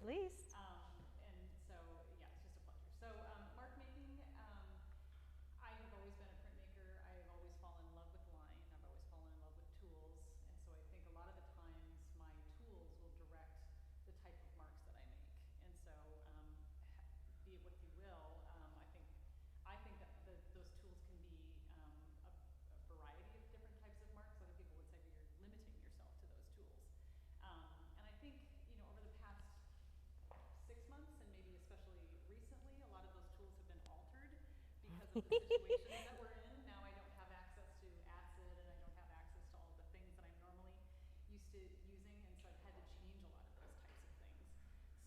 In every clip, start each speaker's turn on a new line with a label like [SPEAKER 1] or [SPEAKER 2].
[SPEAKER 1] Elise.
[SPEAKER 2] And so, yeah, it's just a pleasure. So, mark making, I have always been a printmaker. I have always fallen in love with line. I've always fallen in love with tools. And so I think a lot of the times my tools will direct the type of marks that I make. And so, be it what you will, I think that those tools can be a variety of different types of marks. Other people would say that you're limiting yourself to those tools. And I think, over the past 6 months, and maybe especially recently, a lot of those tools have been altered because of the situations that we're in. Now I don't have access to acid, and I don't have access to all the things that I'm normally used to using, and so I've had to change a lot of those types of things.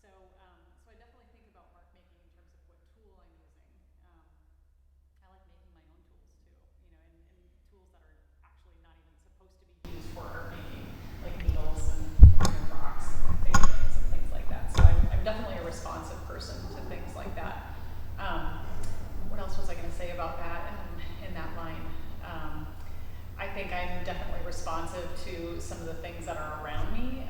[SPEAKER 2] So I definitely think about mark making in terms of what tool I'm using. I like making my own tools too, and tools that are actually not even supposed to be used for art making, like needles and rocks and things like that. So I'm definitely a responsive person to things like that. What else was I going to say about that in that line? I think I'm definitely responsive to some of the things that are around me.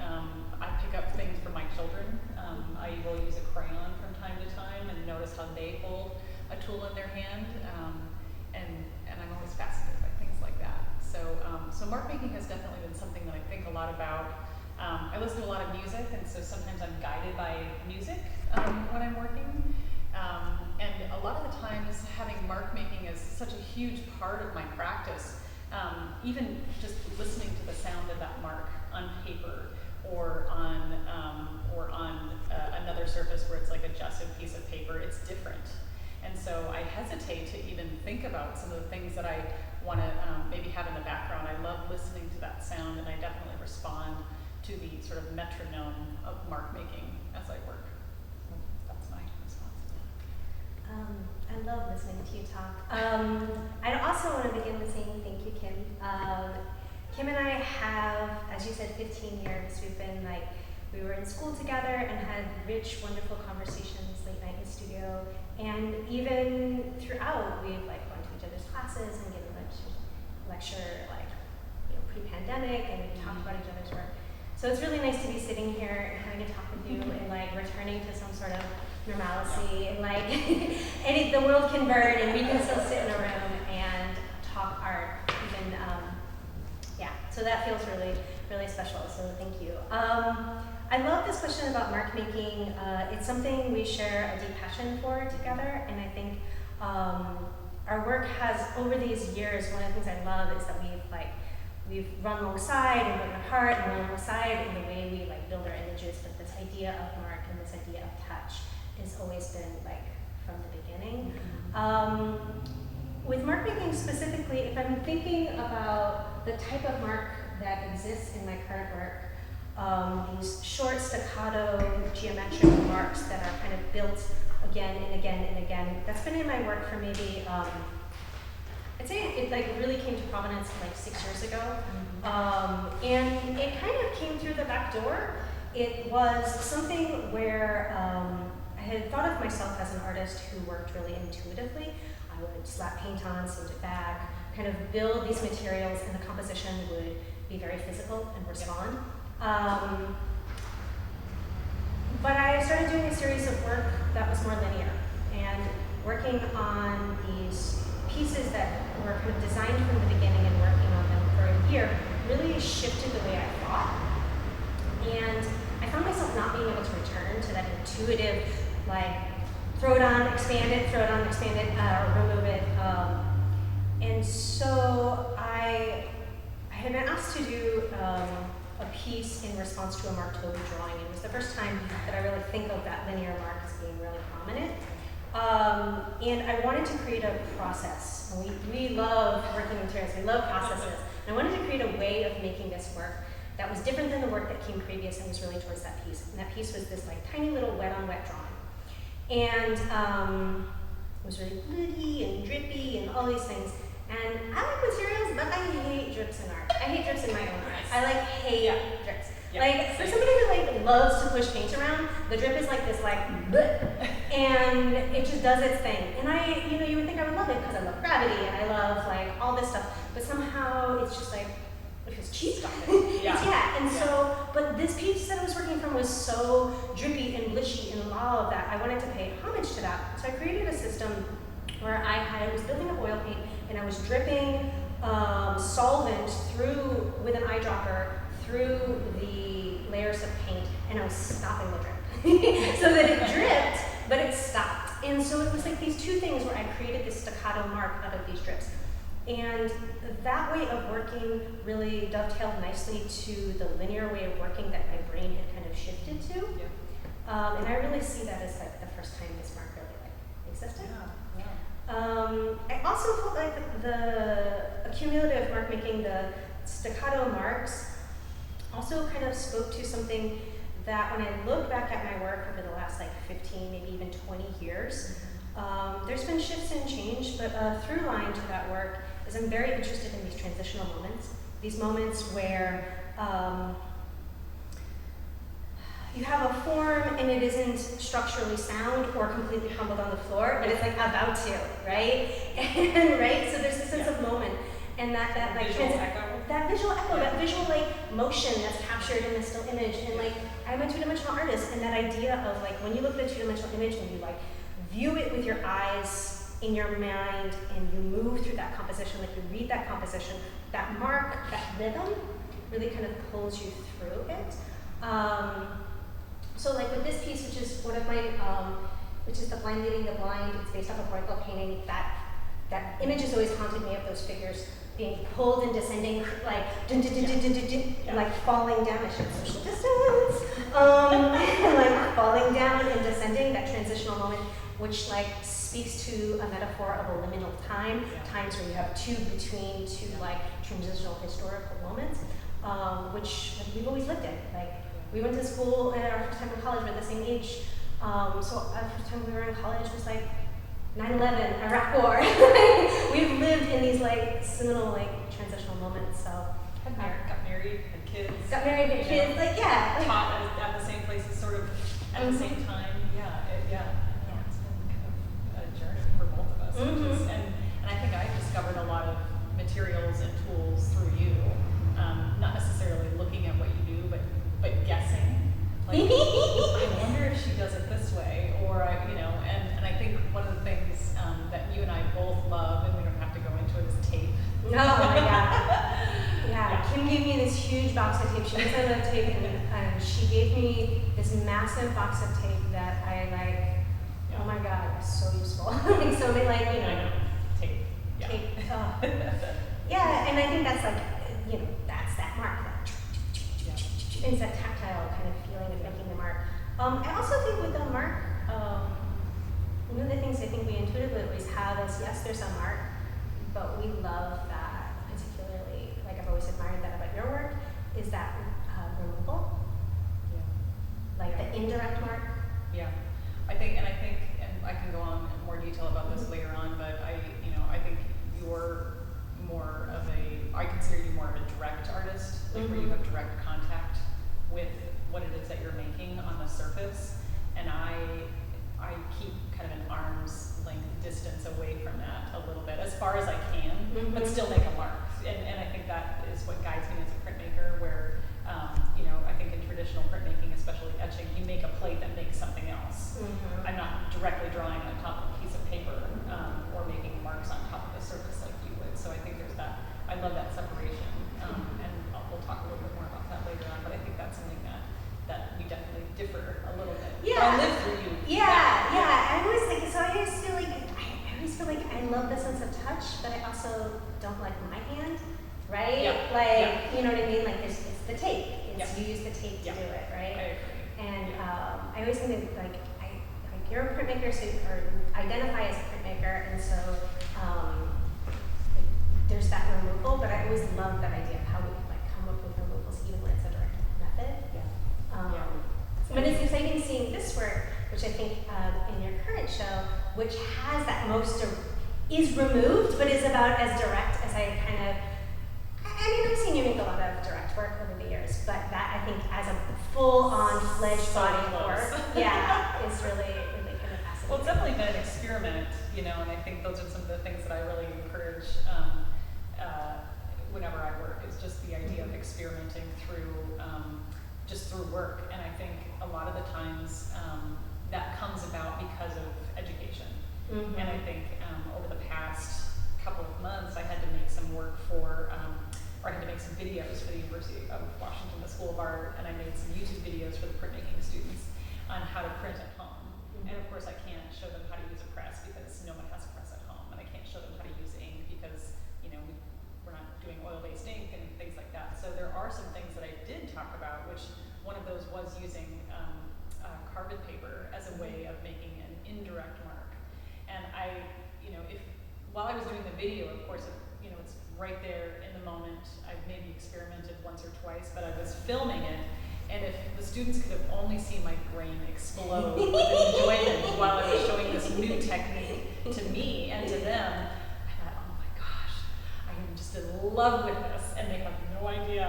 [SPEAKER 2] I pick up things from my children. I will use a crayon from time to time and notice how they hold a tool in their hand. And I'm always fascinated by things like that. So mark making has definitely been something that I think a lot about. I listen to a lot of music, and so sometimes I'm guided by music when I'm working. And a lot of the times having mark making is such a huge part of my practice. Even just listening to the sound of that mark on paper or on another surface where it's like a gestured piece of paper, it's different. And so I hesitate to even think about some of the things that I want to maybe have in the background. I love listening to that sound, and I definitely respond to the sort of metronome of mark making as I work. So that's my response.
[SPEAKER 1] I love listening to you talk. I also want to begin with saying thank you, Kim. Kim and I have, as you said, 15 years. We were in school together and had rich, wonderful conversations late night in the studio. And even throughout, we've gone to each other's classes and given lecture pre-pandemic, and we talked about each other's work. So it's really nice to be sitting here and having a talk with you and returning to some sort of normalcy, and the world can burn and we can still sit in a room and talk art even. So that feels really, really special, so thank you. I love this question about mark making. It's something we share a deep passion for together, and I think our work has, over these years, one of the things I love is that we've run alongside and worked apart and run alongside in the way we build our images, but this idea of mark and this idea of touch has always been from the beginning. With mark making specifically, if I'm thinking about the type of mark that exists in my current work, these short staccato geometric marks that are kind of built again and again and again, that's been in my work for maybe, I'd say it really came to prominence 6 years ago. And it kind of came through the back door. It was something where I had thought of myself as an artist who worked really intuitively. I would slap paint on, sand it back, kind of build these materials, and the composition would be very physical and respond. But I started doing a series of work that was more linear, and working on these pieces that were kind of designed from the beginning and working on them for a year really shifted the way I thought. And I found myself not being able to return to that intuitive, throw it on, expand it, throw it on, expand it, remove it. And so I had been asked to do a piece in response to a Mark Tobey drawing. It was the first time that I really think of that linear mark as being really prominent. And I wanted to create a process. We love working with materials, we love processes. And I wanted to create a way of making this work that was different than the work that came previous and was really towards that piece. And that piece was this tiny little wet-on-wet drawing. And it was really bloody and drippy and all these things. And I like materials, but I hate drips in art. I hate drips in my own art. I hate drips.
[SPEAKER 2] Yeah.
[SPEAKER 1] For somebody who loves to push paint around, the drip is this bleh, and it just does its thing. And you would think I would love it because I love gravity and I love all this stuff, but somehow it's just because cheese got it. And so, but this piece that I was working from was so drippy and glitchy and all of that, I wanted to pay homage to that. So I created a system where I was building up oil paint and I was dripping solvent through, with an eyedropper, through the layers of paint, and I was stopping the drip. So that it dripped, but it stopped. And so it was like these two things where I created this staccato mark out of these drips. And that way of working really dovetailed nicely to the linear way of working that my brain had kind of shifted to.
[SPEAKER 2] Yeah.
[SPEAKER 1] And I really see that as like the first time this mark really like existed.
[SPEAKER 2] Yeah. Yeah.
[SPEAKER 1] I also felt like the accumulative mark making, the staccato marks, also kind of spoke to something that when I look back at my work over the last like 15, maybe even 20 years, there's been shifts and change, but a through line to that work is I'm very interested in these transitional moments. These moments where you have a form and it isn't structurally sound or completely crumbled on the floor, but it's like about to, right? And right, so there's this sense of moment, and that like
[SPEAKER 2] visual echo.
[SPEAKER 1] that visual echo, that visual like motion that's captured in the still image, and like I'm a two-dimensional artist, and that idea of like when you look at a two-dimensional image and you like view it with your eyes in your mind and you move through that composition, like you read that composition, that mark, that rhythm really kind of pulls you through it. So like with this piece, which is one of my, which is The Blind Leading the Blind, it's based off a Royal painting, that image has always haunted me of those figures being pulled and descending, like dun, dun, dun, dun, dun, dun, dun, and like falling down. I should social distance, and like falling down and descending. That transitional moment, which like speaks to a metaphor of a liminal time, times where you have two between two like transitional historical moments, which like, we've always lived in. Like we went to school at our first time in college, we're the same age. So our first time we were in college was like 9/11, Iraq War. We've lived in these like seminal like transitional moments. So
[SPEAKER 2] Got married, had kids.
[SPEAKER 1] Got married, had kids, like yeah. Like,
[SPEAKER 2] taught at the same places, sort of at the same time. It's been kind of a journey for both of us. Which is, and I think I discovered a lot of materials and tools through you. Not necessarily looking at what you do, but guessing. Like, I wonder if she does it this way, or and I think one of the things that you and I both love, and we don't have to go into it, is tape.
[SPEAKER 1] Oh my god. Yeah, Kim gave me this huge box of tape. She knows I love tape, and she gave me this massive box of tape that I like. Oh my god, it was so useful. Like so many, like
[SPEAKER 2] I know. Tape. Yeah.
[SPEAKER 1] Tape. Yeah, and I think that's like that's that mark. It's that tactile kind of feeling of making the mark. I also think with the mark, one of the things I think we intuitively always have is, yes, there's a mark, but we love that particularly, like I've always admired that about your work, is that removal.
[SPEAKER 2] Yeah.
[SPEAKER 1] Like the indirect mark.
[SPEAKER 2] Yeah. I think, and I can go on in more detail about this later on, but I think you're more of I consider you more of a direct artist, like where you have direct contact with what it is that you're making on the surface, and I keep kind of an arm's length distance away from that a little bit, as far as I can, but still make a mark. And I think that is what guides me as a printmaker, where I think in traditional printmaking, especially etching, you make a plate that makes something else. I'm not directly drawing on top of a piece of paper or making marks on top of the surface like you would. So I think there's that. I love that separation, and we'll talk a little bit more about that later on. But I think that's something that we definitely differ a little bit.
[SPEAKER 1] Yeah.
[SPEAKER 2] But I live through you.
[SPEAKER 1] Yeah. I always like. So I always feel like I love the sense of touch, but I also don't like my hand, right?
[SPEAKER 2] Yeah.
[SPEAKER 1] Like you know what I mean? Like it's the tape. It's you use the tape to do it, right?
[SPEAKER 2] I agree.
[SPEAKER 1] And I always think that like you're a printmaker, so or identify as a printmaker, and so there's that removal. But I always love that idea of how we can like come up with removals, even when it's a direct method. But it's exciting seeing this work, which I think in your current show, which has that is removed, but is about as direct as I kind of. I mean, I've seen you make a lot of direct work over the years, but that I think as a full-on fledged body of work, is really kind of fascinating.
[SPEAKER 2] Well, it's definitely been an experiment, and I think those are some of the things that I really encourage whenever I work. It's just the idea of experimenting through just through work. And I think a lot of the times that comes about because of education.
[SPEAKER 1] Mm-hmm.
[SPEAKER 2] And I think over the past couple of months, I had to make some work for, or I had to make some videos for the University of Washington, the School of Art, and I made some YouTube videos for the printmaking students on how to print at home.
[SPEAKER 1] Mm-hmm.
[SPEAKER 2] And of course, I can't show them how to use a press because no one has a press at home, and I can't show them how to use ink because, you know, we're not doing oil-based ink and things like that. So there are some things that I did talk about, which one of those was using carbon paper as a way of making an indirect mark. And I, you know, while I was doing the video, of course, you know, it's right there in the moment. I've maybe experimented once or twice, but I was filming it, and if the students could have only seen my brain explode with enjoyment while I was showing this new technique to me and to them, I thought, oh my gosh, I am just in love with this, and they have no idea.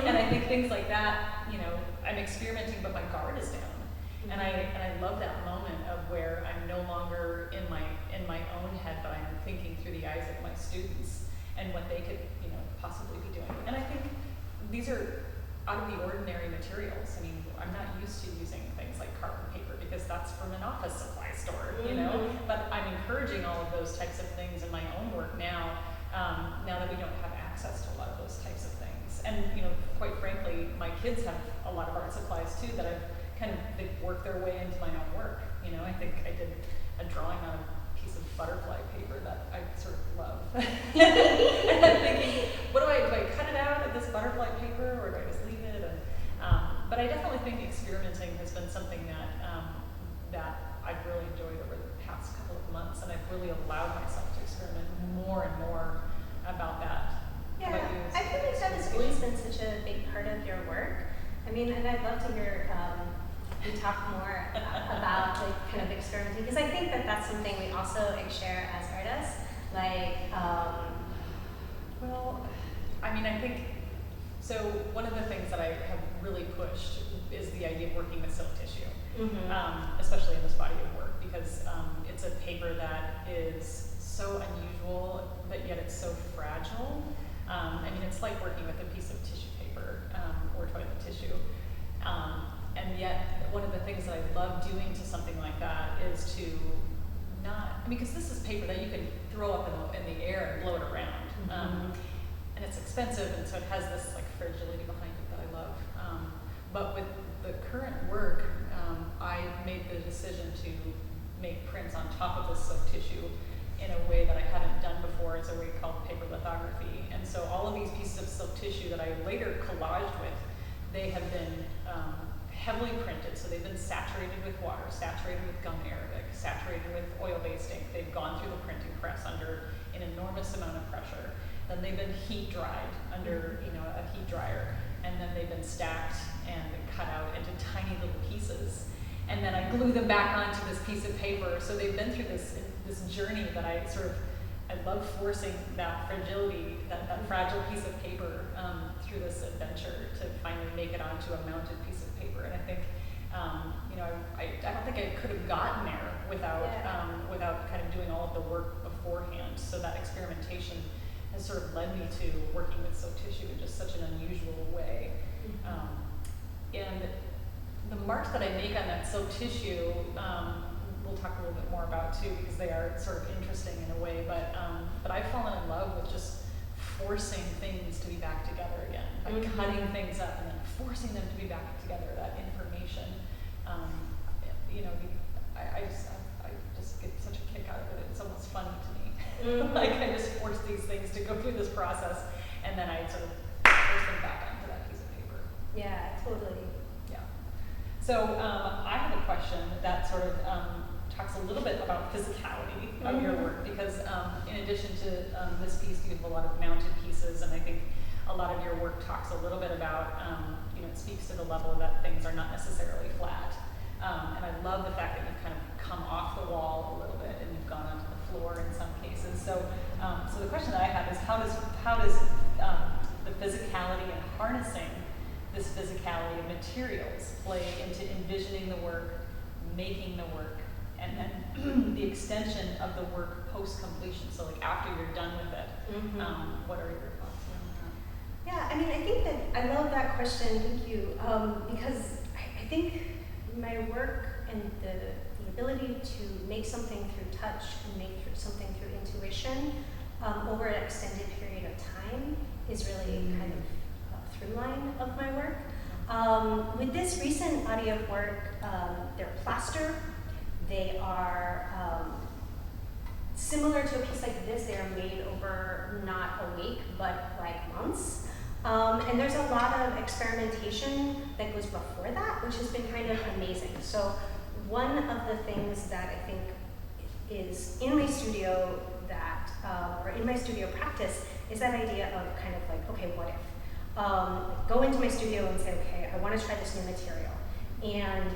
[SPEAKER 2] And I think things like that, you know, I'm experimenting, but my guard is down. And I love that moment of where I'm no longer in my own head, but I'm thinking through the eyes of my students and what they could, you know, possibly be doing. And I think these are out of the ordinary materials. I mean, I'm not used to using things like carbon paper because that's from an office supply store, you know. But I'm encouraging all of those types of things in my own work now. Now that we don't have access to a lot of those types of things, and you know, quite frankly, my kids have a lot of art supplies too that they've worked their way into my own work. You know, I think I did a drawing on a piece of butterfly paper that I sort of love. And I'm thinking, do I cut it out of this butterfly paper, or do I just leave it? And, but I definitely think experimenting has been something that I've really enjoyed over the past couple of months, and I've really allowed myself to experiment more and more about that.
[SPEAKER 1] Yeah, I feel like that has always been such a big part of your work. I mean, and I'd love to hear you talk more about like kind of experimenting, because I think that that's something we also share as artists. Like,
[SPEAKER 2] well, I mean, I think so. One of the things that I have really pushed is the idea of working with silk tissue, especially in this body of work, because it's a paper that is so unusual, but yet it's so fragile. I mean, it's like working with a piece of tissue paper or toilet tissue. And yet, one of the things that I love doing to something like that is to not, I mean, because this is paper that you can throw up in the air and blow it around. And it's expensive, and so it has this like fragility behind it that I love. But with the current work, I made the decision to make prints on top of this silk tissue in a way that I hadn't done before. It's a way called paper lithography. And so all of these pieces of silk tissue that I later collaged with, they have been heavily printed, so they've been saturated with water, saturated with gum arabic, saturated with oil-based ink. They've gone through the printing press under an enormous amount of pressure. Then they've been heat dried under, you know, a heat dryer, and then they've been stacked and cut out into tiny little pieces. And then I glue them back onto this piece of paper. So they've been through this journey that I love forcing that fragility, that fragile piece of paper through this adventure to finally make it onto a mounted piece of paper. And I think, you know, I don't think I could have gotten there without kind of doing all of the work beforehand. So that experimentation has sort of led me to working with silk tissue in just such an unusual way. And the marks that I make on that silk tissue, we'll talk a little bit more about too, because they are sort of interesting in a way, but I've fallen in love with just forcing things to be back together again, by cutting things up and then forcing them to be back together, that information. You know, I just get such a kick out of it. It's almost funny to me. Like I just force these things to go through this process, and then I sort of force them back onto that piece of paper.
[SPEAKER 1] Yeah, totally.
[SPEAKER 2] Yeah. So I have a question that sort of talks a little bit about physicality of your work, because in addition to this piece, you have a lot of mounted pieces, and I think a lot of your work talks a little bit about, you know, it speaks to the level that things are not necessarily flat. And I love the fact that you've kind of come off the wall a little bit and you've gone onto the floor in some cases. So, so the question that I have is how does the physicality and harnessing this physicality of materials play into envisioning the work, making the work, and then the extension of the work post-completion, so like after you're done with it. What are your thoughts around that?
[SPEAKER 1] Yeah, I mean, I think that I love that question. Thank you, because I think my work and the ability to make something through touch and make something through intuition over an extended period of time is really kind of a through line of my work. With this recent body of work, they're plaster. They are similar to a piece like this. They are made over not a week, but like months. And there's a lot of experimentation that goes before that, which has been kind of amazing. So one of the things that I think is in my studio that, or in my studio practice, is that idea of kind of like, okay, what if? Go into my studio and say, okay, I want to try this new material. And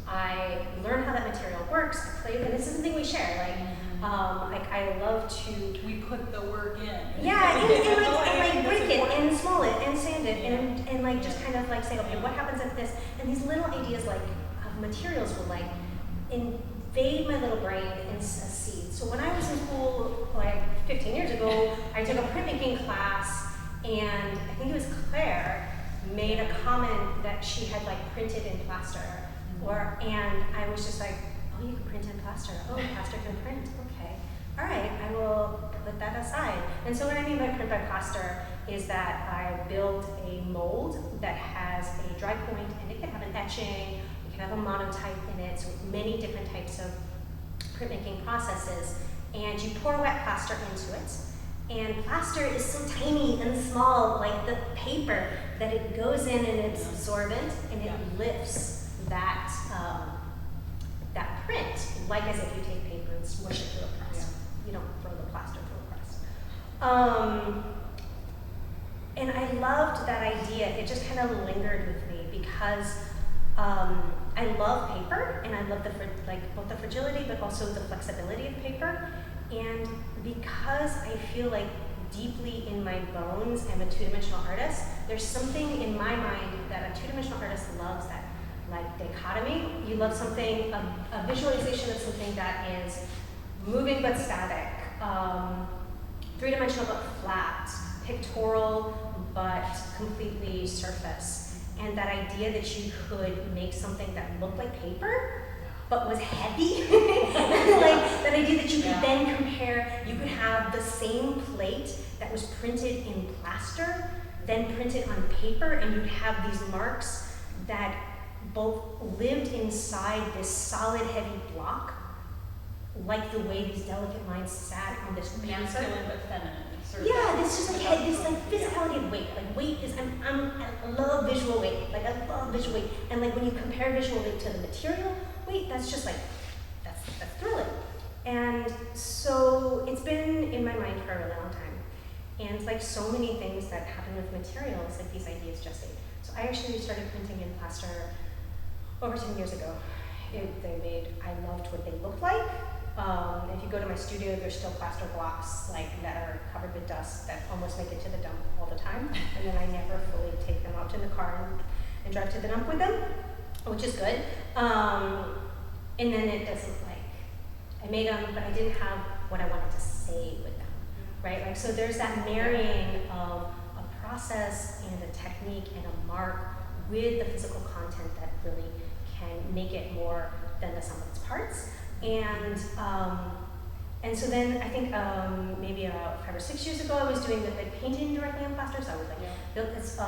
[SPEAKER 1] I learn how that material works, I play, and this is something we share, like I love to...
[SPEAKER 2] We put the work in.
[SPEAKER 1] Yeah, and break it, and small it, and sand it, and like just kind of like say, okay, what happens if this, and these little ideas like of materials will like invade my little brain in a seed. So when I was in school, like 15 years ago, I took a printmaking class, and I think it was Claire made a comment that she had like printed in plaster, and I was just like, oh, you can print in plaster. Oh, plaster can print. Okay. All right, I will put that aside. And so what I mean by print by plaster is that I build a mold that has a dry point, and it can have an etching, it can have a monotype in it, so many different types of printmaking processes. And you pour wet plaster into it. And plaster is so tiny and small, like the paper, that it goes in and it's absorbent, and it lifts that that print, like as if you take paper and smush it through a press. You don't throw the plaster through a press. And I loved that idea. It just kind of lingered with me because I love paper, and I love both the fragility but also the flexibility of paper. And because I feel like deeply in my bones I'm a two-dimensional artist, there's something in my mind that a two-dimensional artist loves, that like dichotomy. You love something, a visualization of something that is moving but static, three-dimensional but flat, pictorial but completely surface. And that idea that you could make something that looked like paper but was heavy, like that idea that you could then compare, you could have the same plate that was printed in plaster, then printed on paper, and you'd have these marks that both lived inside this solid, heavy block, like the way these delicate lines sat on this paper.
[SPEAKER 2] Masculine but feminine.
[SPEAKER 1] Yeah, this just like this like physicality of weight. Like weight is I love visual weight. Like I love visual weight. And like when you compare visual weight to the material weight, that's just like that's thrilling. And so it's been in my mind for a really long time. And like so many things that happen with materials, like these ideas gestate. So I actually started printing in plaster over 10 years ago. I loved what they looked like. If you go to my studio, there's still plaster blocks like that are covered with dust that almost make it to the dump all the time. And then I never fully take them out to the car and drive to the dump with them, which is good. And then it doesn't I made them, but I didn't have what I wanted to say with them, right? Like, so there's that marrying of a process and a technique and a mark with the physical content that really can make it more than the sum of its parts. And so then I think maybe about 5 or 6 years ago, I was doing like painting directly on plaster. So I was like built this,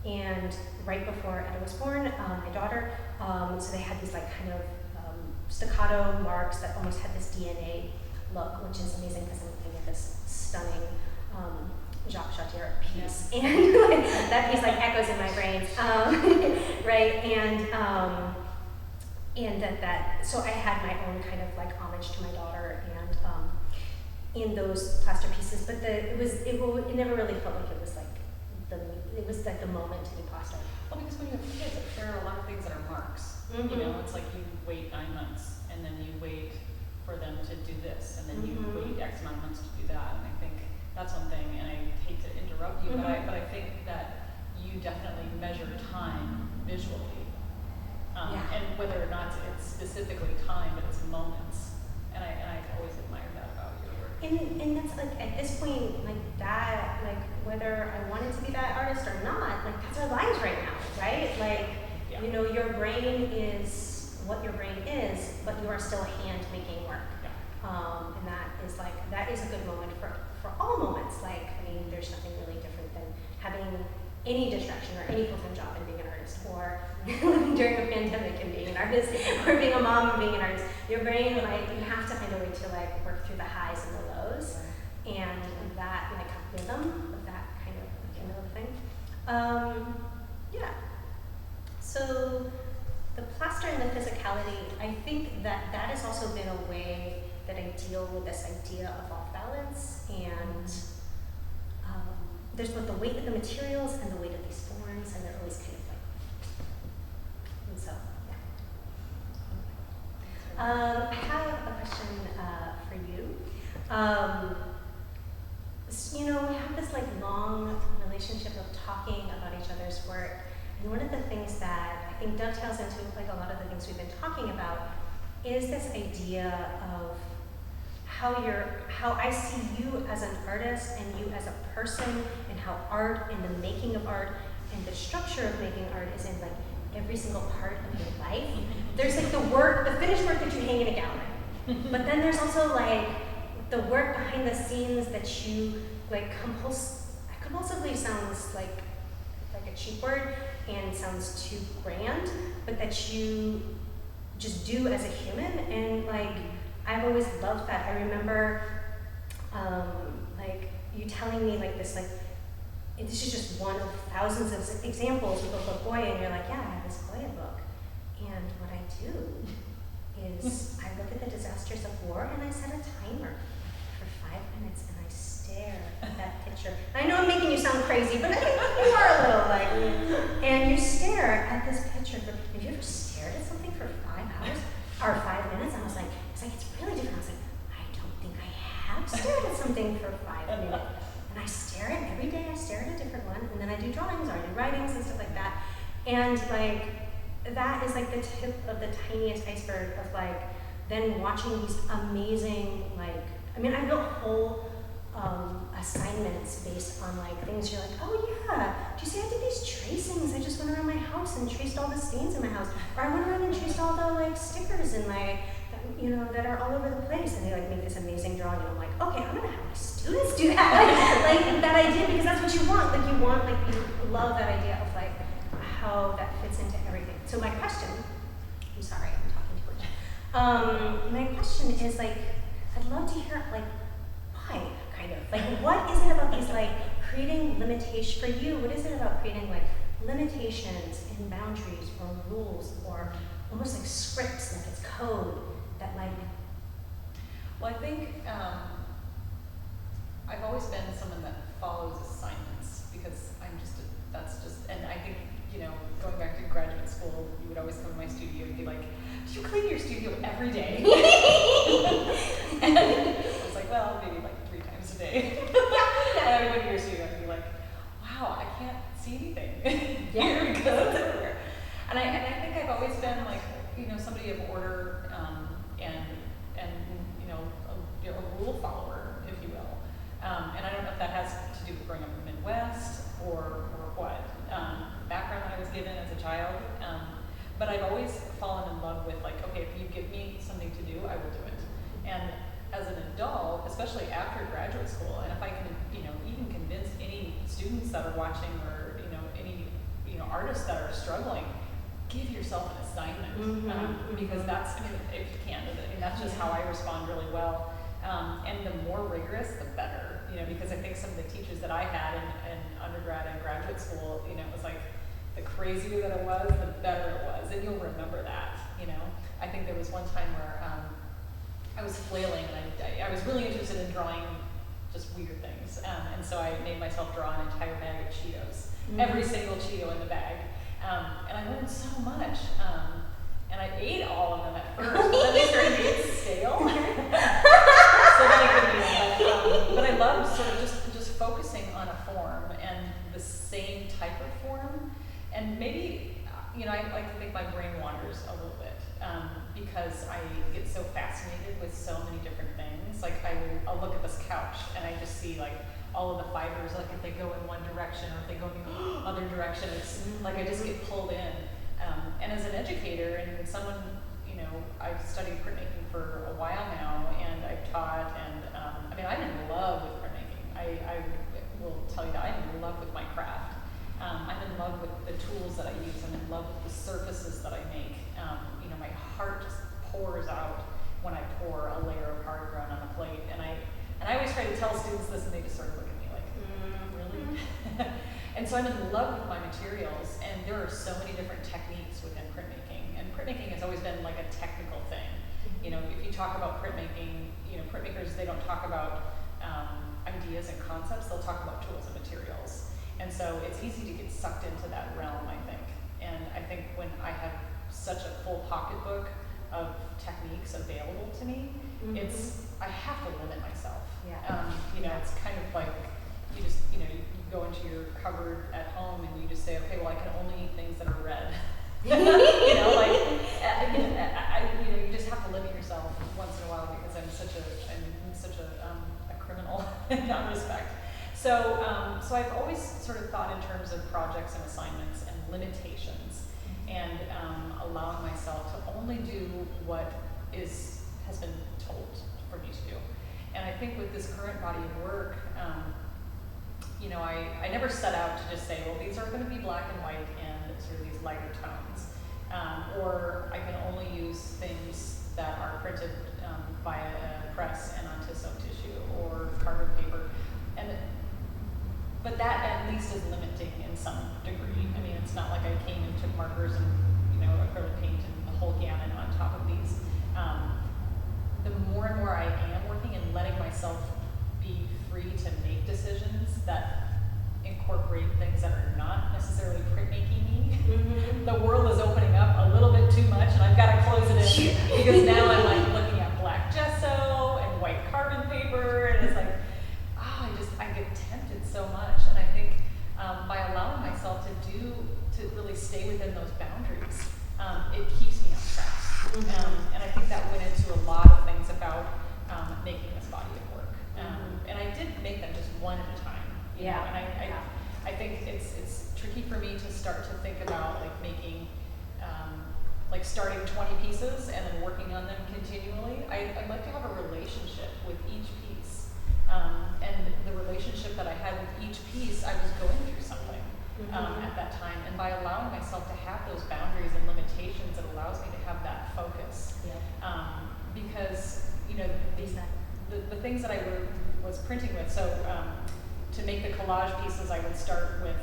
[SPEAKER 1] and right before Etta was born, my daughter, so they had these like kind of staccato marks that almost had this DNA look, which is amazing because I'm looking at this stunning Jacques Chartier piece, and like, that piece like echoes in my brain, right? And that so I had my own kind of like homage to my daughter, and in those plaster pieces, but it never really felt like it was like the moment to be plaster.
[SPEAKER 2] Well, because when you have kids, there are a lot of things that are marks. You know, it's like you wait 9 months, and then you wait for them to do this, and then you wait X amount of months to do that. And I think that's one thing, and I hate to interrupt you, but I think that you definitely measure time visually. And whether or not it's specifically time, but it's moments. And I always admire that about your work.
[SPEAKER 1] and that's like at this point, like that, like whether I wanted to be that artist or not, like that's our lives right now, right? Like,
[SPEAKER 2] Yeah.
[SPEAKER 1] you know, your brain is what your brain is, but you are still hand making work.
[SPEAKER 2] Yeah.
[SPEAKER 1] And that is a good moment for all moments. Like, I mean, there's nothing really different than having any distraction or any full-time job and being an artist, or living during a pandemic and being an artist, or being a mom and being an artist. Your brain, like, you have to find a way to like work through the highs and the lows, and that like rhythm of that kind of thing. Yeah. So the plaster and the physicality, I think that has also been a way that I deal with this idea of off balance, and there's both the weight of the materials and the weight of these forms, and they're always kind of like, and so, yeah. I have a question for you. You know, we have this like long relationship of talking about each other's work, and one of the things that I think dovetails into like a lot of the things we've been talking about is this idea of how I see you as an artist and you as a person, and how art and the making of art and the structure of making art is in like every single part of your life. There's like the finished work that you hang in a gallery, but then there's also like the work behind the scenes that you like compulsively sounds like a cheap word and sounds too grand, but that you just do as a human. And like I've always loved that. I remember like you telling me like this, like this is just one of thousands of examples with a Goya, and you're like, yeah, I have this Goya book, and what I do is I look at the disasters of war and I set a timer for 5 minutes and I stare at that picture. I know I'm making you sound crazy, but I think you are a little like, and you stare at this picture for, have you ever stared at something for 5 hours or 5 minutes? I was like, it's really different. I was like, I don't think I have stared at something for 5 minutes. And I stare at every day, I stare at a different one, and then I do drawings or I do writings and stuff like that. And like, that is like the tip of the tiniest iceberg of like, then watching these amazing, like, I mean, I built whole assignments based on like things you're like, oh yeah, do you see I did these tracings? I just went around my house and traced all the stains in my house. Or I went around and traced all the like stickers in my, you know, that are all over the place, and they like make this amazing drawing, and I'm like, okay, I'm gonna have my students do that, like that idea, because that's what you want, you love that idea of like how that fits into everything. So my question, I'm sorry, I'm talking too much. My question is like, I'd love to hear like why, kind of, like what is it about these like creating limitations for you? What is it about creating like limitations and boundaries or rules or almost like scripts, like it's code? That like,
[SPEAKER 2] well, I think I've always been someone that follows assignments, because and I think, you know, going back to graduate school, you would always come to my studio and be like, do you clean your studio every day? And I was like, well, maybe like 3 times a day. And I would go to your studio and be like, wow, I can't see anything here because it's everywhere. And I think I've always been like, you know, somebody of order, and you know, a rule follower, if you will. And I don't know if that has to do with growing up in the Midwest or what background that I was given as a child. But I've always fallen in love with like, okay, if you give me something to do, I will do it. And as an adult, especially after graduate school, and if I can, you know, even convince any students that are watching, or you know, any, you know, artists that are struggling, give yourself an assignment, because that's, I mean, if you can, I mean, that's just how I respond really well. And the more rigorous, the better, you know, because I think some of the teachers that I had in undergrad and graduate school, you know, it was like, the crazier that it was, the better it was, and you'll remember that, you know. I think there was one time where I was flailing, and I was really interested in drawing just weird things, and so I made myself draw an entire bag of Cheetos, every single Cheeto in the bag. And I learned so much, and I ate all of them at first, but then they started to get stale. So then I couldn't eat them. But I loved sort of just focusing on a form and the same type of form. And maybe, you know, I like to think my brain wanders a little bit, because I get so fascinated with so many different things. Like I will I'll look at this couch and I just see like all of the fibers, like if they go in one direction or if they go in the other direction, it's like I just get pulled in. And as an educator and someone, you know, I've studied printmaking for a while now, and I've taught, and I mean, I'm in love with printmaking. I will tell you that I'm in love with my craft. I'm in love with the tools that I use. I'm in love with the surfaces that I make. You know, my heart just pours out when I pour a layer of hard ground on a plate, and I always try to tell students this, and they just sort of look at me like, really? And so I'm in love with my materials, and there are so many different techniques within printmaking, and printmaking has always been like a technical thing. You know, if you talk about printmaking, you know, printmakers, they don't talk about ideas and concepts, they'll talk about tools and materials. And so it's easy to get sucked into that realm, I think. And I think when I have such a full pocketbook of techniques available to me, I have to limit myself.
[SPEAKER 1] Yeah.
[SPEAKER 2] You know, it's kind of like you just, you know, you go into your cupboard at home and you just say, okay, well, I can only eat things that are red. You know, like, you know, you just have to limit yourself once in a while, because I'm such a criminal in that respect. So I've always sort of thought in terms of projects and assignments and limitations, and allowing myself to only do what has been told for me to do. And I think with this current body of work, you know, I never set out to just say, well, these are going to be black and white and sort of these lighter tones, or I can only use things that are printed via a press and onto sewn tissue or carbon paper, but that at least is limiting in some degree. I mean, it's not like I came and took markers and, you know, acrylic paint and the whole gamut on top of these. The more and more I am working and letting myself be free to make decisions that incorporate things that are not necessarily printmaking-y, the world is opening up a little bit too much, and I've got to close it in, because now I'm like looking at black gesso and white carbon paper, and it's like, I get tempted so much. And I think by allowing myself to really stay within those boundaries, it keeps me on track. And I think that went into a lot of things about making this body of work. And I did make them just one at a time. You know, and I think it's tricky for me to start to think about like making, like starting 20 pieces and then working on them continually. I'd like to have a relationship with each piece. And the relationship that I had with each piece, I was going through something at that time. And by allowing myself to have those boundaries and limitations, it allows me to have that focus. Because, you know, the things that I was printing with, so to make the collage pieces, I would start with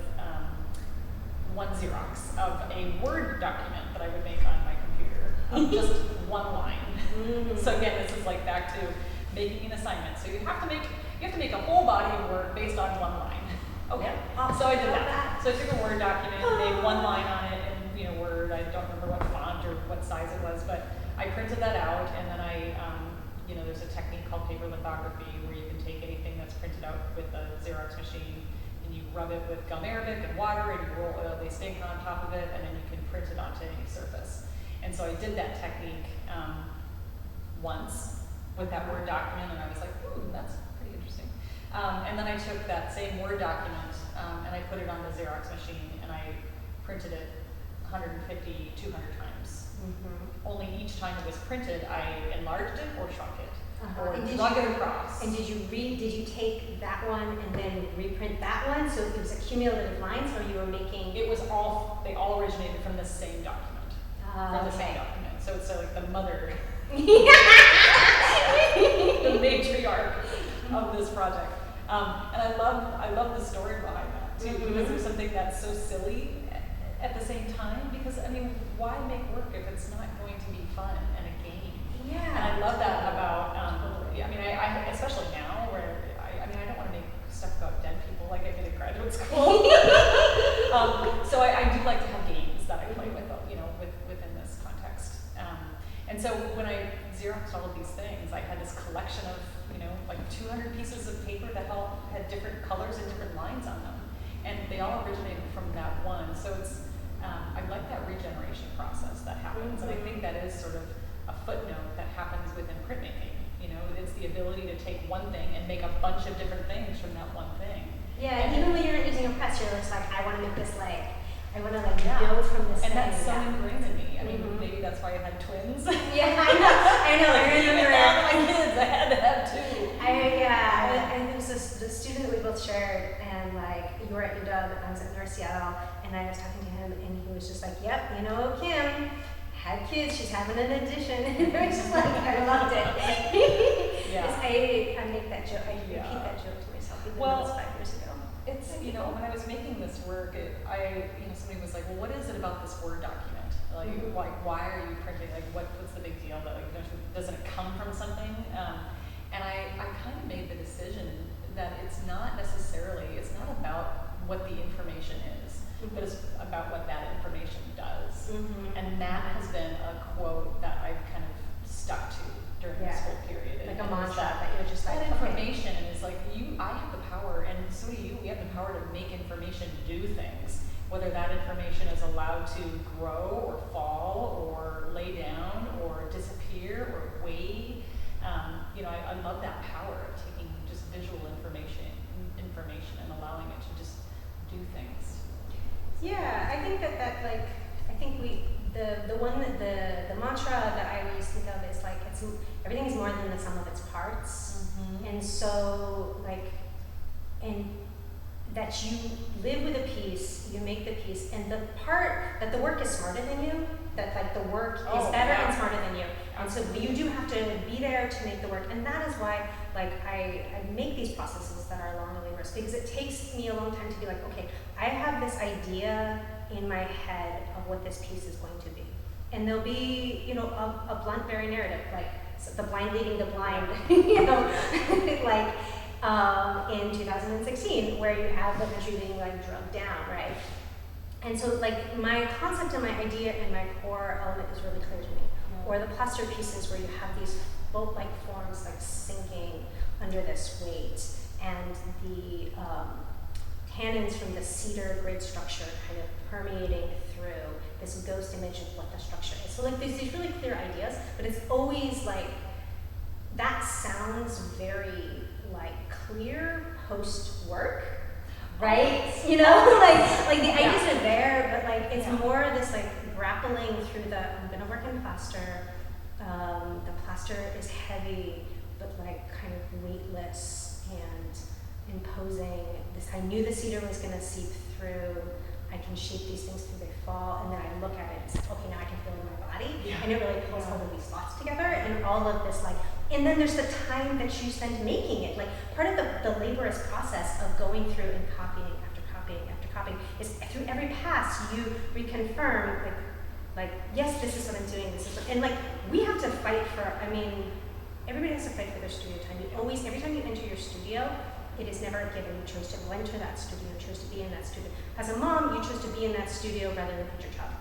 [SPEAKER 2] one Xerox of a Word document that I would make on my computer, of just one line. So again, this is like back to making an assignment. So you have to make a whole body of work based on one line. Okay, so I did that. So I took a Word document, made one line on it in, you know, Word. I don't remember what font or what size it was, but I printed that out, and then you know, there's a technique called paper lithography where you can take anything that's printed out with a Xerox machine and you rub it with gum arabic and water and you roll oil-based ink on top of it, and then you can print it onto any surface. And so I did that technique once with that Word document, and I was like, that's pretty interesting. And then I took that same Word document and I put it on the Xerox machine, and I printed it 150, 200 times. Only each time it was printed, I enlarged it or shrunk it, or drug it across.
[SPEAKER 1] And did you take that one and then reprint that one? So it was a cumulative lines, or you were making?
[SPEAKER 2] It was they all originated from the same document. Same document. So it's like the mother, the matriarch of this project. And I love the story behind that too, because there's something that's so silly at the same time, because I mean, why make work if it's not going to be fun and a game?
[SPEAKER 1] Yeah.
[SPEAKER 2] And I love that about, I mean, I especially now where, I mean, I don't want to make stuff about dead people like I did in graduate school. So I do like to have games that I play with, you know, within this context. And so when I Xeroxed all of these things, I had this collection of, you know, like 200 pieces of paper that all had different colors and different lines on them. And they all originated from that one. So it's, I like that regeneration process that happens. And I think that is sort of a footnote that happens within printmaking. You know, it's the ability to take one thing and make a bunch of different things from that one thing.
[SPEAKER 1] Yeah, and even when you're using a press, you're just like, I want to make this like, I want to like
[SPEAKER 2] Yeah.
[SPEAKER 1] build from this
[SPEAKER 2] And
[SPEAKER 1] thing.
[SPEAKER 2] that's so
[SPEAKER 1] yeah.
[SPEAKER 2] ingrained in me. I mean,
[SPEAKER 1] Mhm.
[SPEAKER 2] maybe that's why I had twins.
[SPEAKER 1] Yeah, I know. I
[SPEAKER 2] Even
[SPEAKER 1] remember.
[SPEAKER 2] now, my kids, I had to have two.
[SPEAKER 1] And there was the student that we both shared, and like you were at UW, and I was at North Seattle, and I was talking to him, and he was just like, "Yep, you know, Kim had kids. She's having an addition." And I was just like, I loved it.
[SPEAKER 2] Yeah.
[SPEAKER 1] I make that joke. I repeat
[SPEAKER 2] Yeah.
[SPEAKER 1] that joke to myself, even
[SPEAKER 2] Well,
[SPEAKER 1] though it's 5 years ago.
[SPEAKER 2] It's, you know, when I was making this work, somebody was like, well, what is it about this Word document? Like,
[SPEAKER 1] Mhm.
[SPEAKER 2] why are you printing? Like, what's the big deal? That, like, doesn't it come from something? And I kind of made the decision that it's not about what the information is, but it's about what that information does.
[SPEAKER 1] Mhm.
[SPEAKER 2] And that has been a quote that I've kind of stuck to during this
[SPEAKER 1] Yeah.
[SPEAKER 2] whole period.
[SPEAKER 1] Like
[SPEAKER 2] And
[SPEAKER 1] a
[SPEAKER 2] it was
[SPEAKER 1] mantra that you're just like,
[SPEAKER 2] that
[SPEAKER 1] okay.
[SPEAKER 2] information is like I have the power, and so do you. We have the power to make information do things. Whether that information is allowed to grow or fall or lay down or disappear or wade. I love that power of taking just visual information and allowing it to just do things.
[SPEAKER 1] Yeah, I think the mantra that I always think of is like everything is more than the sum of its parts, and so and that you live with a piece, you make the piece, and the part that the work is smarter than you, that like the work is better and smarter than you, and so you do have to be there to make the work, and that is why like I make these processes that are long and laborious, because it takes me a long time to be like, okay, I have this idea in my head of what this piece is going to be, and there'll be a blunt, very narrative, like so the blind leading the blind, like in 2016, where you have the country being like drugged down, right? And so like my concept and my idea and my core element is really clear to me. Or the plaster pieces where you have these boat-like forms like sinking under this weight, and the tannins from the cedar grid structure kind of permeating through this ghost image of what the structure is. So like there's these really clear ideas, but it's always like, that sounds very like clear post-work, right? Like the ideas are there, but like it's more this like grappling through I'm gonna work in plaster. The plaster is heavy, but like kind of weightless and imposing. I knew the cedar was gonna seep through. I can shape these things through they fall, and then I look at it and say, okay, now I can feel it in my body, and it really pulls all of these thoughts together, and all of this like, and then there's the time that you spend making it. Like part of the laborious process of going through and copying after copying after copying is through every pass you reconfirm like yes, this is what I'm doing, and like we have to fight for. I mean, everybody has to fight for their studio time. Every time you enter your studio, it is never given. You chose to enter that studio, you chose to be in that studio. As a mom, you chose to be in that studio rather than put your child to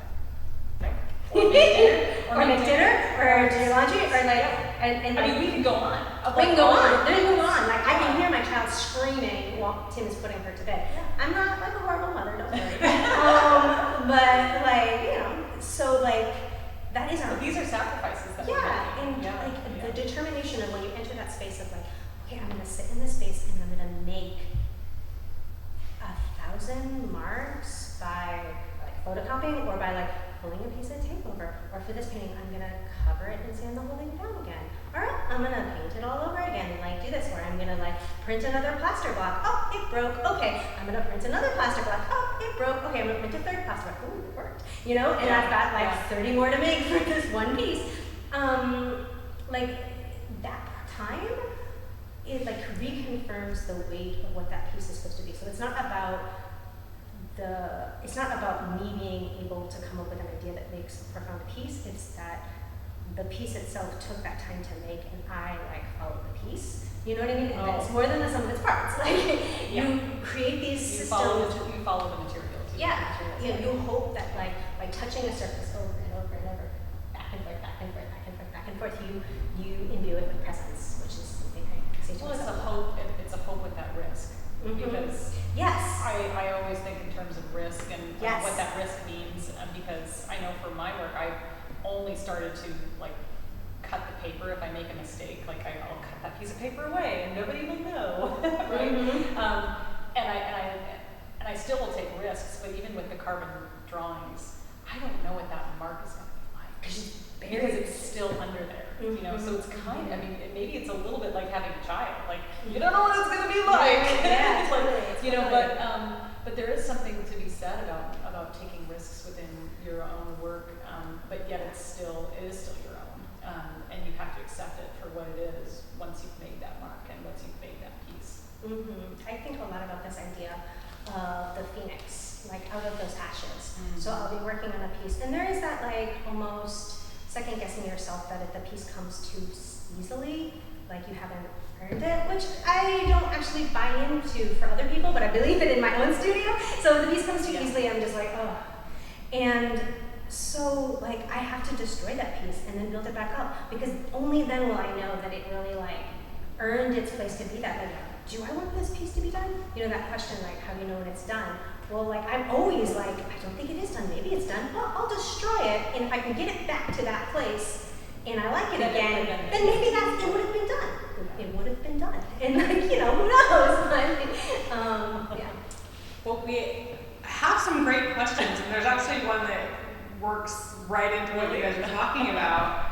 [SPEAKER 1] bed. Right? Or make dinner, or do your laundry, or like, and
[SPEAKER 2] I mean, we can go on.
[SPEAKER 1] We can go on. Then we go on. Like I can hear my child screaming while Tim is putting her to bed. I'm not like a horrible mother, don't worry. But like so like that is our.
[SPEAKER 2] But these are sacrifices that we're making.
[SPEAKER 1] And the determination of when you enter that space of like, okay, I'm gonna sit in this space and I'm gonna make 1,000 marks by like photocopying, or by like pulling a piece of tape over, or for this painting, I'm gonna cover it in sand the whole thing down again. Or I'm gonna paint it all over again and like do this, or I'm gonna like print another plaster block. Oh, it broke. Okay, I'm gonna print another plaster block. Oh, it broke. Okay, I'm gonna print a third plaster block. Ooh, it worked. And I've got like 30 more to make for this one piece. Like that time, it like reconfirms the weight of what that piece is supposed to be. So it's not about me being able to come up with an idea that makes a profound piece. It's that the piece itself took that time to make, and I like followed the piece. You know what I mean? And it's more than the sum of its parts. Like you create these systems.
[SPEAKER 2] You follow the material.
[SPEAKER 1] You hope that like by touching a surface over and over and over, back and forth, back and forth, back and forth, back and forth, you imbue it with presence, which is something I say to
[SPEAKER 2] Well,
[SPEAKER 1] myself.
[SPEAKER 2] it's a hope with that risk. Because I always think in terms of risk and what that risk means, because I know for my work, I only started to like cut the paper if I make a mistake. Like I'll cut that piece of paper away and nobody will know, right? And I still will take risks, but even with the carbon drawings, I don't know what that mark is going to be like because it's still under there, you know. So it's kind of, I mean, maybe it's a little bit like having a child. Like you don't know what it's going to be like,
[SPEAKER 1] yeah,
[SPEAKER 2] like, you know. But there is something to be said about taking risks within your own work, but yet it is still your own, and you have to accept it for what it is once you've made that mark and once you've made that piece.
[SPEAKER 1] I think a lot about this idea of the phoenix, like out of those ashes. So I'll be working on a piece, and there is that like almost second guessing yourself that if the piece comes too easily, like you haven't earned it, which I don't actually buy into for other people, but I believe it in my own studio. So if the piece comes too easily, I'm just like, oh. And so like I have to destroy that piece and then build it back up, because only then will I know that it really like earned its place to be that. Like, do I want this piece to be done? You know, that question, like, how do you know when it's done? Well, like, I'm always like, I don't think it is done. Maybe it's done. Well, I'll destroy it, and if I can get it back to that place, and I like it again, then maybe it would have been done. It would have been done. And like, you know, who knows? But, yeah.
[SPEAKER 3] Well, we have some great questions, and there's actually one that works right into what you guys are talking about.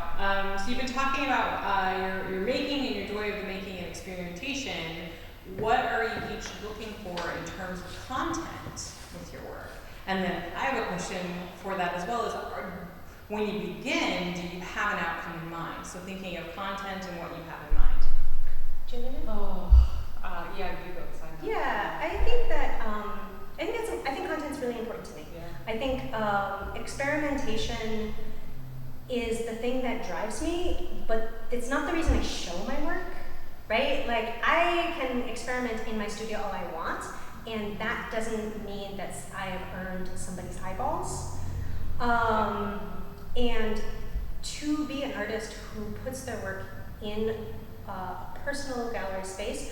[SPEAKER 3] So you've been talking about your making and your joy of the making and experimentation. What are you each looking for in terms of content with your work? And then I have a question for that as well, is when you begin, do you have an outcome in mind? So thinking of content and what you have in mind.
[SPEAKER 1] Do you know?
[SPEAKER 2] Yeah, you go.
[SPEAKER 1] Yeah, I think that I think content's really important to me.
[SPEAKER 2] Yeah.
[SPEAKER 1] I think experimentation is the thing that drives me, but it's not the reason I show my work, right? Like I can experiment in my studio all I want, and that doesn't mean that I have earned somebody's eyeballs. And to be an artist who puts their work in a personal gallery space,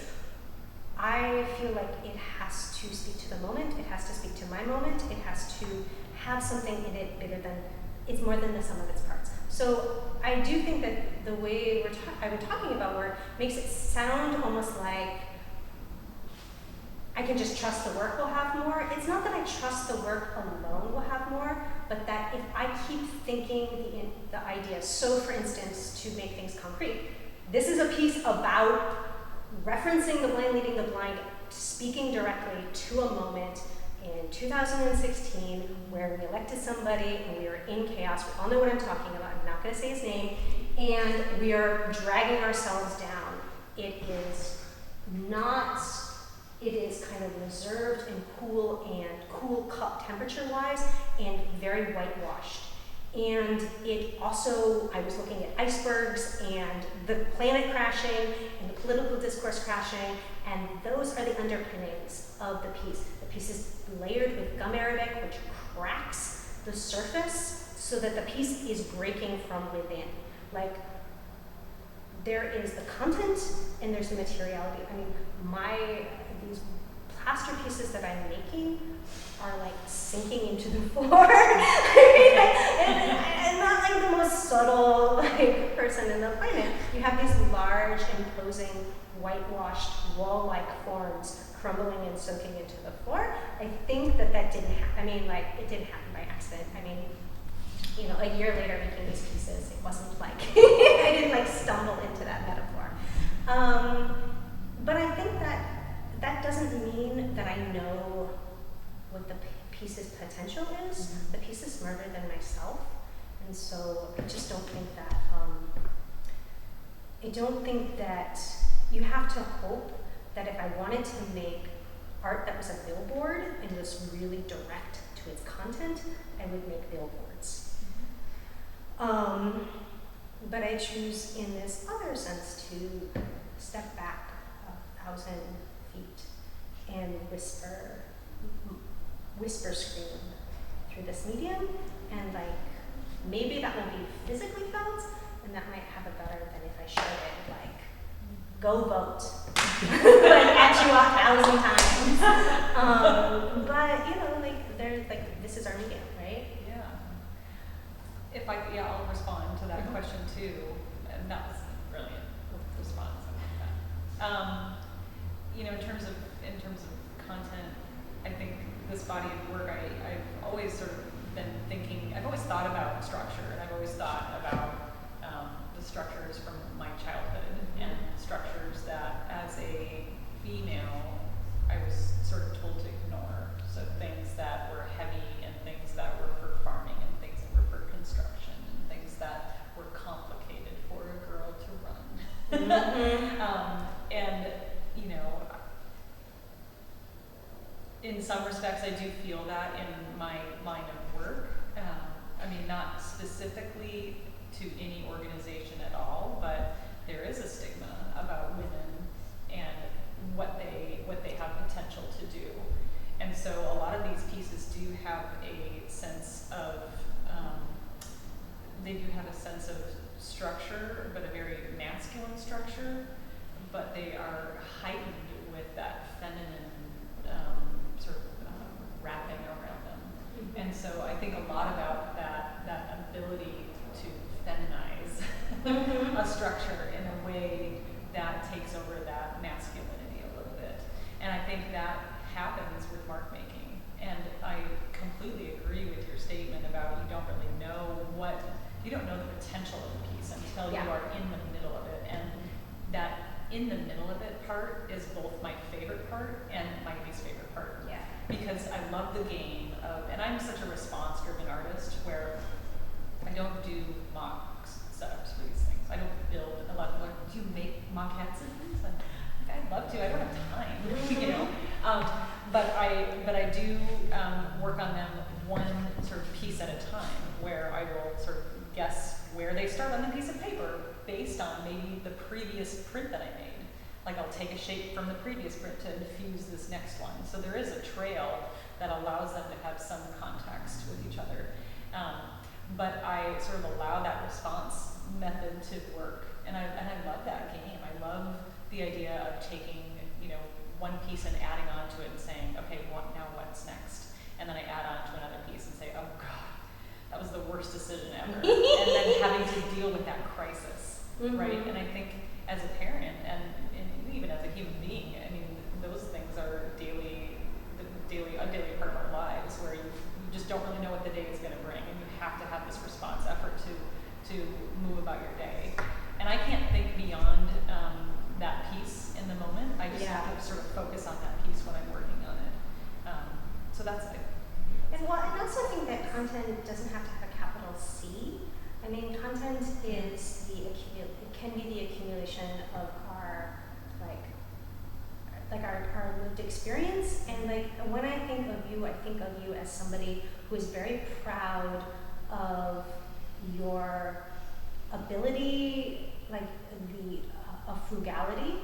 [SPEAKER 1] I feel like it has to speak to the moment, it has to speak to my moment, it has to have something in it bigger than, it's more than the sum of its parts. So I do think that the way I've been talking about work makes it sound almost like I can just trust the work will have more. It's not that I trust the work alone will have more, but that if I keep thinking the idea, so for instance, to make things concrete, this is a piece about referencing the blind leading the blind, speaking directly to a moment in 2016 where we elected somebody and we were in chaos. We all know what I'm talking about. I'm not going to say his name. And we are dragging ourselves down. It is kind of reserved and cool cup temperature-wise and very whitewashed. And it also, I was looking at icebergs and the planet crashing and the political discourse crashing, and those are the underpinnings of the piece. The piece is layered with gum arabic, which cracks the surface so that the piece is breaking from within. Like, there is the content and there's the materiality. I mean, these plaster pieces that I'm making are like sinking into the floor. I'm not like the most subtle like person in the planet. You have these large, imposing, whitewashed, wall-like forms crumbling and soaking into the floor. I think that didn't happen. I mean, like, it didn't happen by accident. I mean, you know, a year later making these pieces, it wasn't like, I didn't like stumble into that metaphor. But I think that doesn't mean that I know what the piece's potential is.
[SPEAKER 2] Mm-hmm.
[SPEAKER 1] The piece is smarter than myself. And so I just don't think that, you have to hope that if I wanted to make art that was a billboard and was really direct to its content, I would make billboards.
[SPEAKER 2] Mm-hmm.
[SPEAKER 1] But I choose in this other sense to step back 1,000 feet and whisper scream through this medium, and like maybe that will be physically felt, and that might have a better than if I showed it like go vote like at you 1,000 times. But you know, like there's like this is our medium, right?
[SPEAKER 2] Yeah. I'll respond to that question too. And And that was a brilliant response. I like that. You know, in terms of content, I think this body of work, I've always sort of been thinking, I've always thought about structure, and I've always thought about the structures from my childhood and structures that as a female I was sort of told to ignore. So things that were heavy and things that were for farming and things that were for construction and things that were complicated for a girl to run. And, you know, in some respects I do feel that in my line of work. I mean, not specifically to any organization at all, but there is a stigma about women and what they have potential to do. And so a lot of these pieces do have a sense of, they do have a sense of structure, but a very masculine structure, but they are heightened with that feminine wrapping around them. And so I think a lot about that ability to feminize a structure in a way that takes over that masculinity a little bit. And I think that happens with mark making. And I completely agree with your statement about you don't really know you don't know the potential of a piece until you are in the middle of it. And that in the middle of it part is both my favorite part and my least favorite part.
[SPEAKER 1] Yeah.
[SPEAKER 2] Because I love the game of, and I'm such a response-driven artist where I don't do mock setups for these things. I don't build a lot of, like, do you make maquettes of things? I'd love to, I don't have time, you know. But I do work on them one sort of piece at a time, where I will sort of guess where they start on the piece of paper based on maybe the previous print that I made. Like I'll take a shape from the previous print to infuse this next one. So there is a trail that allows them to have some context with each other. But I sort of allow that response method to work, and I love that game. I love the idea of taking, you know, one piece and adding on to it and saying, okay, now what's next? And then I add on to another piece and say, oh God, that was the worst decision ever. And then having to deal with that crisis, right? And I think as a parent and even as a human being, I mean, those things are a daily part of our lives, where you just don't really know what the day is going to bring, and you have to have this response effort to move about your day. And I can't think beyond that piece in the moment. I just have to sort of focus on that piece when I'm working on it. So that's it.
[SPEAKER 1] And I also think that content doesn't have to have a capital C. I mean, content is it can be the accumulation of our our lived experience. And like when I think of you as somebody who is very proud of your ability, like of frugality,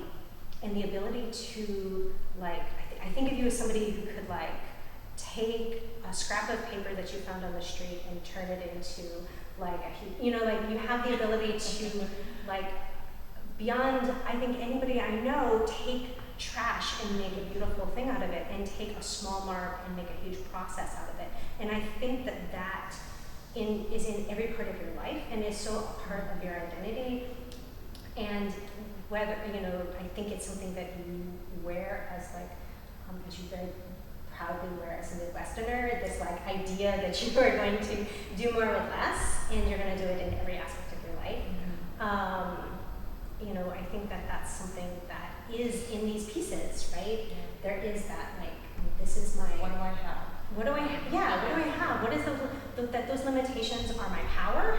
[SPEAKER 1] and the ability to I think of you as somebody who could take a scrap of paper that you found on the street and turn it into you have the ability to beyond, I think, anybody I know, take trash and make a beautiful thing out of it, and take a small mark and make a huge process out of it. And I think that is in every part of your life and is so a part of your identity. And whether, I think it's something that you wear as as you very proudly wear as a Midwesterner, this idea that you are going to do more with less, and you're going to do it in every aspect of your life. I think that's something that is in these pieces, right?
[SPEAKER 2] Yeah.
[SPEAKER 1] There is that this is my.
[SPEAKER 2] What do I have?
[SPEAKER 1] What do I have? What is that those limitations are my power.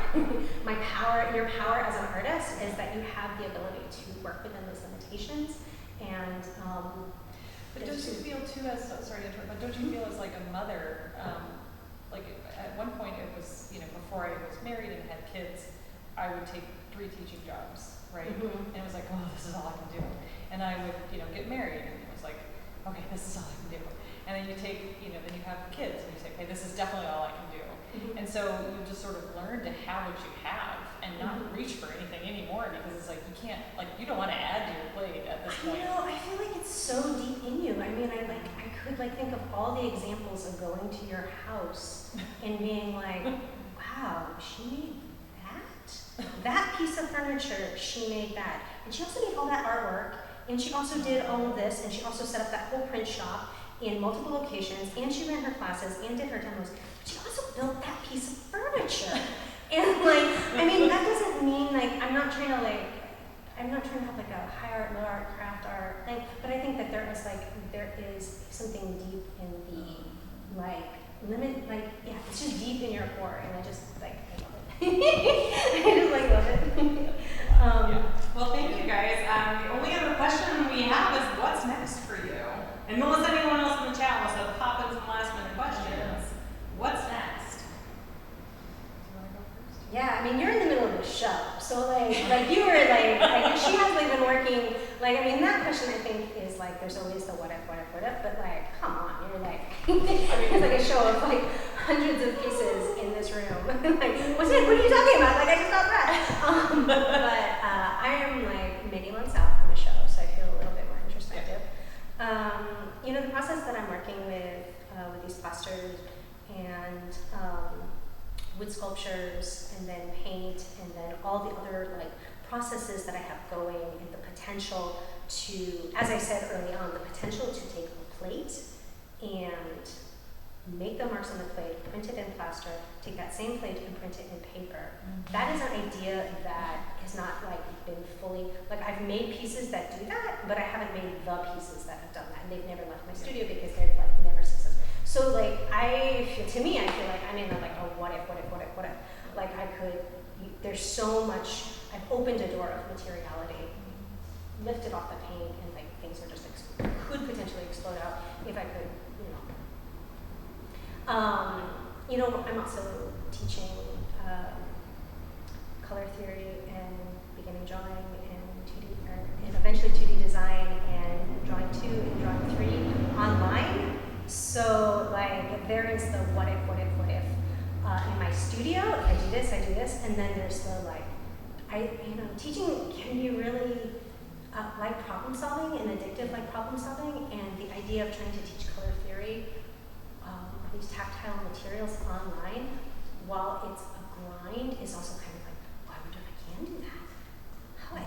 [SPEAKER 1] My power, your power as an artist is that you have the ability to work within those limitations. And
[SPEAKER 2] but don't you feel too sorry to interrupt, but don't you feel as a mother, at one point it was, before I was married and had kids, I would take 3 teaching jobs, right? And it was oh, this is all I can do. And I would, get married, and it was okay, this is all I can do. And then you take, then you have kids, and you say, okay, this is definitely all I can do. And so you just sort of learn to have what you have and not reach for anything anymore, because it's you can't, you don't want to add to your plate at this point.
[SPEAKER 1] I feel it's so deep in you. I mean, I could think of all the examples of going to your house and being wow, she made that? that piece of furniture, she made that. And she also made all that artwork, and she also did all of this, and she also set up that whole print shop in multiple locations, and she ran her classes and did her demos. But she also built that piece of furniture. And like, I mean, that doesn't mean like, I'm not trying to have like a high art, low art, craft art thing, but I think that there is something deep in the like limit, like, yeah, it's just deep in your core, and I just like, I love it. I just like love it.
[SPEAKER 3] Yeah. Well, thank you guys. The only other question we have is what's next for you? And unless anyone else in the chat wants to pop in some last minute questions, what's next? Do you want to go first?
[SPEAKER 1] Yeah, I mean, you're in the middle of the show, so like you were like she has like been working, like, I mean, that question I think is like, there's always the what if, but like, come on, you're like, it's like a show of like hundreds of pieces in this room. Like, what are you talking about? Like, I just got that. But I am like many months out from a show, so I feel a little bit more introspective. You know, the process that I'm working with these plasters and wood sculptures, and then paint, and then all the other like processes that I have going, and the potential to, as I said early on, the potential to take a plate and make the marks on the plate, print it in plaster, take that same plate and print it in paper. Mm-hmm. That is an idea that has not like been fully, like, I've made pieces that do that, but I haven't made the pieces that have done that, and they've never left my studio because they're like never successful. So like, to me, I feel like I'm in a like a what if. Like, I could, there's so much, I've opened a door of materiality, lifted off the paint, and like things are just could potentially explode out if I could, you know, I'm also teaching color theory and beginning drawing and 2D, and eventually 2D design and drawing 2 and drawing 3 online. So like, there is the what if. In my studio, if I do this, and then there's the like, teaching can be really like problem solving and addictive, like problem solving, and the idea of trying to teach color theory, these tactile materials online, while it's a grind, is also kind of like, well, I wonder if I can do that.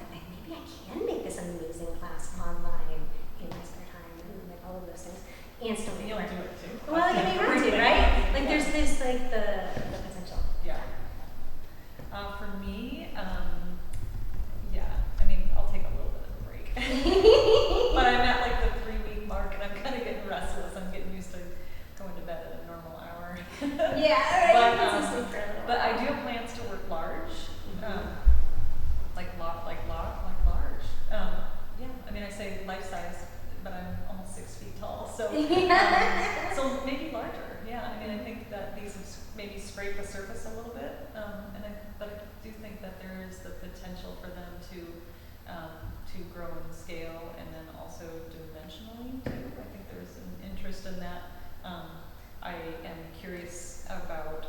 [SPEAKER 1] Maybe I can make this amazing class online in my spare time, and like all of those things, and still make it work.
[SPEAKER 3] Do it too.
[SPEAKER 1] Well, you may want to, right? Like, there's this like the potential.
[SPEAKER 2] Yeah. For me, yeah, I mean, I'll take a little bit of a break. But I'm at like the 3-week mark, and I'm kind of getting restless. I'm getting used to going to bed at a normal hour.
[SPEAKER 1] Yeah, all right.
[SPEAKER 2] But I do have plans to work large, like large. Yeah, I mean, I say life size, but I'm almost 6 feet tall, so so maybe larger. Yeah, I mean, I think that these have maybe scraped the surface a little bit, but I do think that there is the potential for them to grow in scale, and then also dimensionally too. I think there's an interest in that. I am curious about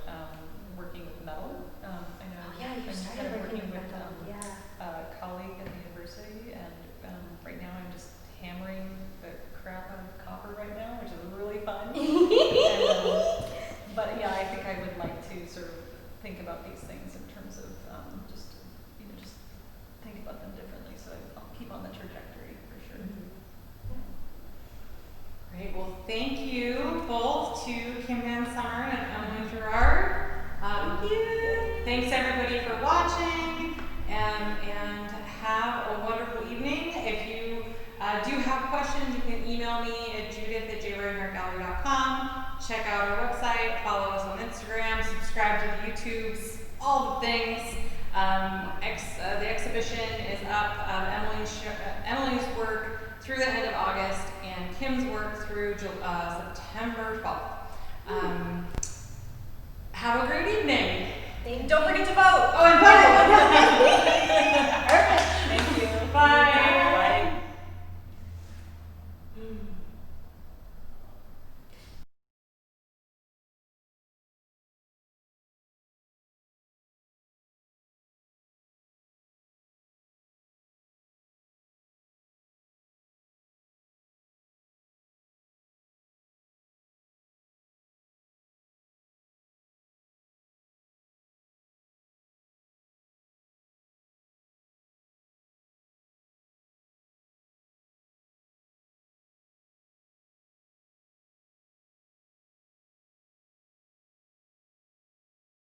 [SPEAKER 2] working with metal. I know
[SPEAKER 1] you
[SPEAKER 2] I'm
[SPEAKER 1] started
[SPEAKER 2] kind of working with
[SPEAKER 1] metal.
[SPEAKER 2] a colleague at the university, and right now I'm just hammering the crap out of copper right now, which is really fun. But yeah, I think I would like to sort of think about these things in terms of just think about them differently. So I'll keep on the trajectory for sure.
[SPEAKER 1] Mm-hmm.
[SPEAKER 3] Great. Well, thank you both to Kim Van Someren and Emily Gherard.
[SPEAKER 1] Thank you.
[SPEAKER 3] Thanks everybody for watching, and have a wonderful evening. If you do have questions, you can email me at judith@rinehart.gallery.com. Check out our website, follow us on Instagram, subscribe to the YouTubes, all the things. The exhibition is up. Emily's work through the end of August, and Kim's work through September 12th. Have a great evening.
[SPEAKER 1] Don't forget to vote.
[SPEAKER 3] Oh, and vote!